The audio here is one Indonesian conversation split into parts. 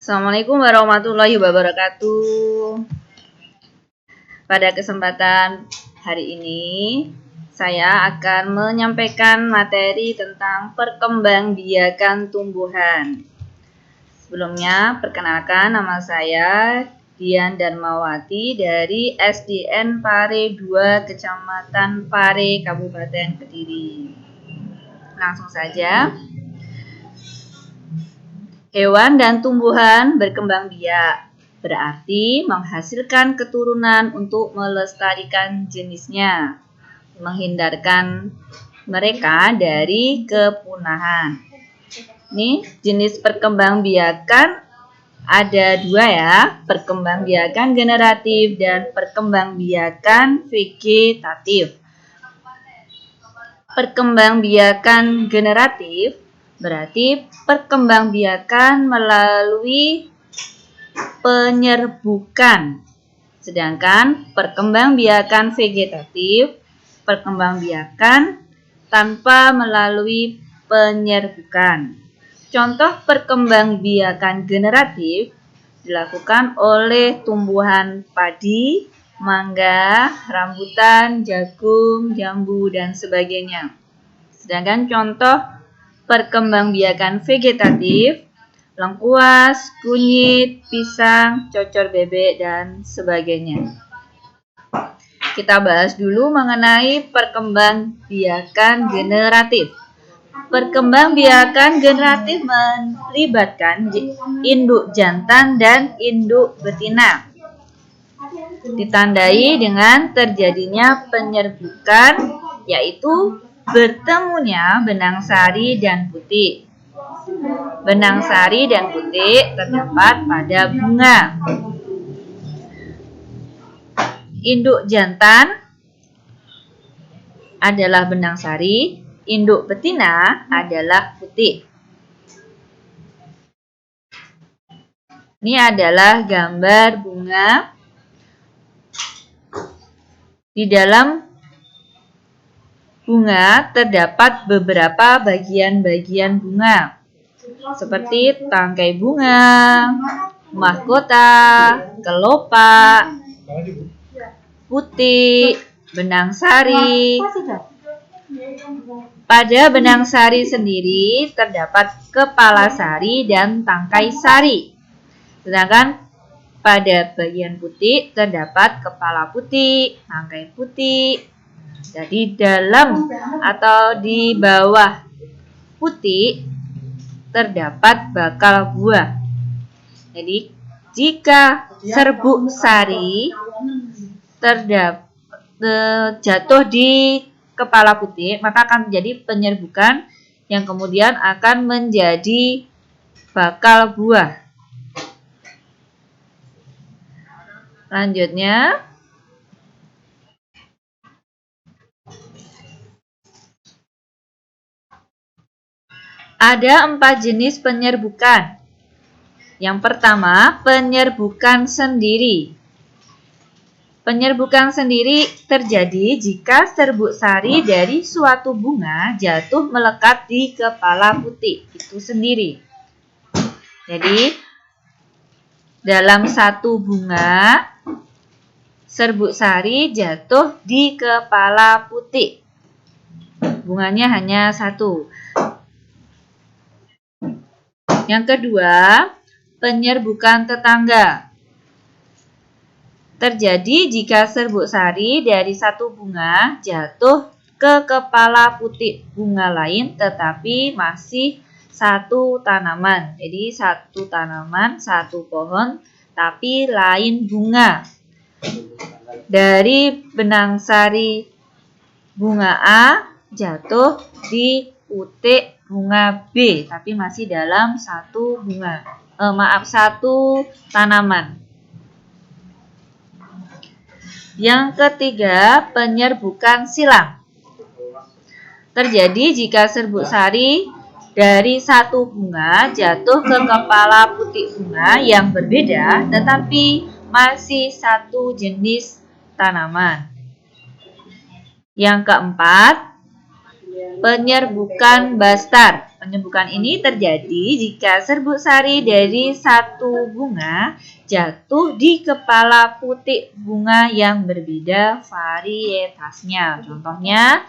Assalamualaikum warahmatullahi wabarakatuh. Pada kesempatan hari ini, saya akan menyampaikan materi tentang perkembangbiakan tumbuhan. Sebelumnya, perkenalkan, nama saya Dian Darmawati dari SDN Pare 2, Kecamatan Pare, Kabupaten Kediri. Langsung saja. Hewan dan tumbuhan berkembang biak, berarti menghasilkan keturunan untuk melestarikan jenisnya, menghindarkan mereka dari kepunahan. Ini jenis perkembangbiakan ada dua ya, perkembangbiakan generatif dan perkembangbiakan vegetatif. Perkembangbiakan generatif berarti perkembangbiakan melalui penyerbukan. Sedangkan perkembangbiakan vegetatif, perkembangbiakan tanpa melalui penyerbukan. Contoh perkembangbiakan generatif dilakukan oleh tumbuhan padi, mangga, rambutan, jagung, jambu, dan sebagainya. Sedangkan contoh perkembangbiakan vegetatif, lengkuas, kunyit, pisang, cocor bebek, dan sebagainya. Kita bahas dulu mengenai perkembangbiakan generatif. Perkembangbiakan generatif melibatkan induk jantan dan induk betina. Ditandai dengan terjadinya penyerbukan, yaitu bertemunya benang sari dan putik. Benang sari dan putik terdapat pada bunga. Induk jantan adalah benang sari, induk betina adalah putik. Ini adalah gambar bunga. Di dalam bunga terdapat beberapa bagian-bagian bunga, seperti tangkai bunga, mahkota, kelopak, putik, benang sari. Pada benang sari sendiri terdapat kepala sari dan tangkai sari. Sedangkan pada bagian putik terdapat kepala putik, tangkai putik. Jadi dalam atau di bawah putik terdapat bakal buah. Jadi jika serbuk sari jatuh di kepala putik, maka akan menjadi penyerbukan yang kemudian akan menjadi bakal buah. Selanjutnya, ada 4 jenis penyerbukan. Yang pertama, penyerbukan sendiri. Penyerbukan sendiri terjadi jika serbuk sari dari suatu bunga jatuh melekat di kepala putik itu sendiri. Jadi, dalam satu bunga, serbuk sari jatuh di kepala putik. Bunganya hanya satu. Yang kedua, penyerbukan tetangga. Terjadi jika serbuk sari dari satu bunga jatuh ke kepala putik bunga lain tetapi masih satu tanaman. Jadi satu tanaman, satu pohon, tapi lain bunga. Dari benang sari bunga A jatuh di putik bunga B, tapi masih dalam satu bunga. Satu tanaman. Yang ketiga, penyerbukan silang. Terjadi jika serbuk sari dari satu bunga jatuh ke kepala putik bunga yang berbeda, tetapi masih satu jenis tanaman. Yang keempat, Penyerbukan bastar. Penyerbukan ini terjadi jika serbuk sari dari satu bunga jatuh di kepala putik bunga yang berbeda varietasnya. Contohnya,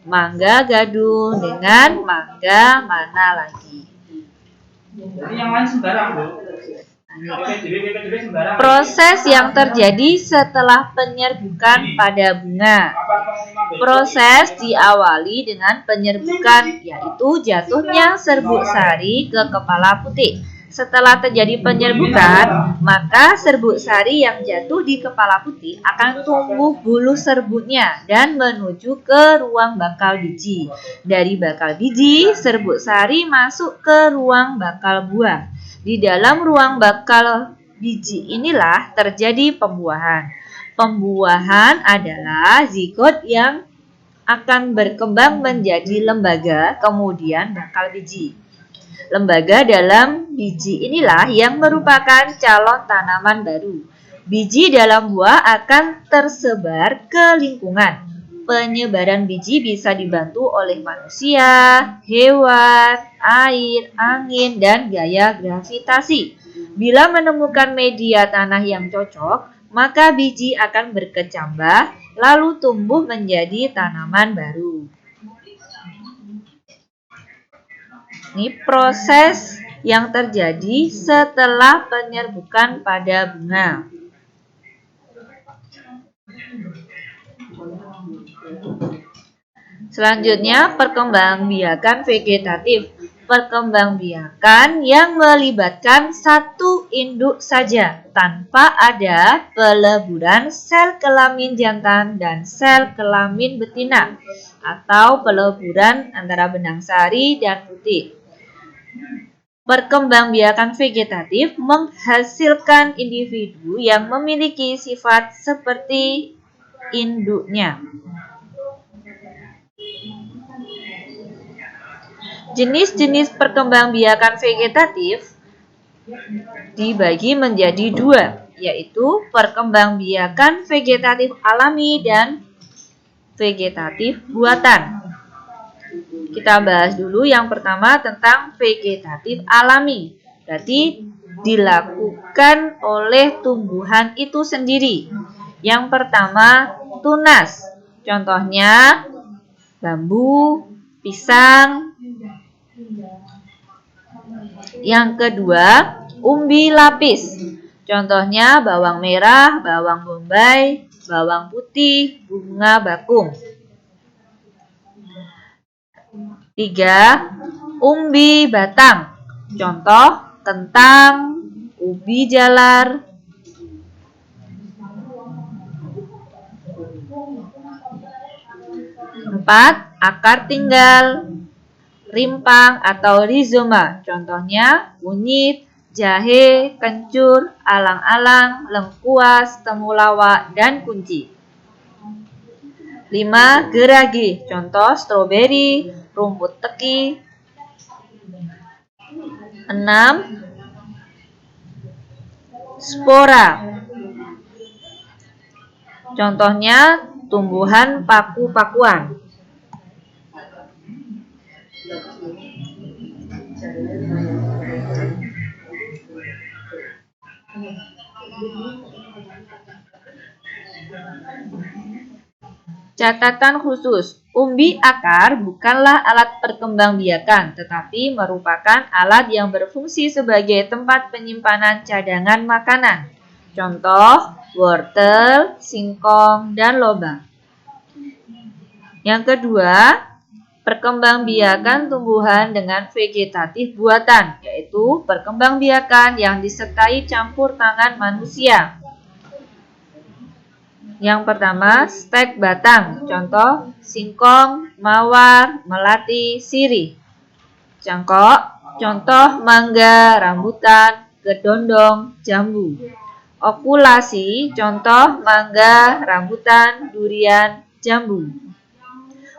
mangga gadung dengan mangga mana lagi. Yang lain sembarang, Bu. Proses yang terjadi setelah penyerbukan pada bunga. Proses diawali dengan penyerbukan, yaitu jatuhnya serbuk sari ke kepala putik. Setelah terjadi penyerbukan, maka serbuk sari yang jatuh di kepala putik akan tumbuh bulu serbuknya dan menuju ke ruang bakal biji. Dari bakal biji, serbuk sari masuk ke ruang bakal buah. Di dalam ruang bakal biji inilah terjadi pembuahan. Pembuahan adalah zigot yang akan berkembang menjadi lembaga, kemudian bakal biji. Lembaga dalam biji inilah yang merupakan calon tanaman baru. Biji dalam buah akan tersebar ke lingkungan. Penyebaran biji bisa dibantu oleh manusia, hewan, air, angin, dan gaya gravitasi. Bila menemukan media tanah yang cocok, maka biji akan berkecambah lalu tumbuh menjadi tanaman baru. Ini proses yang terjadi setelah penyerbukan pada bunga. Selanjutnya, perkembangbiakan vegetatif. Perkembangbiakan yang melibatkan satu induk saja tanpa ada peleburan sel kelamin jantan dan sel kelamin betina atau peleburan antara benang sari dan putik. Perkembangbiakan vegetatif menghasilkan individu yang memiliki sifat seperti induknya. Jenis-jenis perkembangbiakan vegetatif dibagi menjadi dua, yaitu perkembangbiakan vegetatif alami dan vegetatif buatan. Kita bahas dulu yang pertama tentang vegetatif alami. Berarti dilakukan oleh tumbuhan itu sendiri. Yang pertama tunas. Contohnya bambu, pisang. Yang kedua umbi lapis. Contohnya bawang merah, bawang bombay, bawang putih, bunga bakung. 3. Umbi batang. Contoh kentang, ubi jalar. 4. Akar tinggal, rimpang atau rizoma. Contohnya kunyit, jahe, kencur, alang-alang, lengkuas, temulawak, dan kunci. 5. Geragi. Contoh stroberi, rumput teki. 6. Spora. Contohnya tumbuhan paku-pakuan. Catatan khusus, umbi akar bukanlah alat perkembangbiakan, tetapi merupakan alat yang berfungsi sebagai tempat penyimpanan cadangan makanan. Contoh, wortel, singkong, dan lobak. Yang kedua, perkembangbiakan tumbuhan dengan vegetatif buatan, yaitu perkembangbiakan yang disertai campur tangan manusia. Yang pertama, stek batang. Contoh, singkong, mawar, melati, sirih. Contoh, mangga, rambutan, kedondong, jambu. Okulasi, contoh, mangga, rambutan, durian, jambu.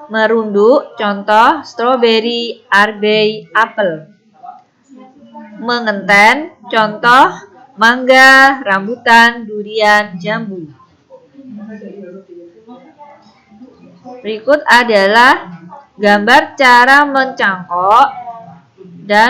Merunduk, contoh, stroberi, arbei, apel. Mengenten, contoh, mangga, rambutan, durian, jambu. Berikut adalah Gambar cara mencangkok dan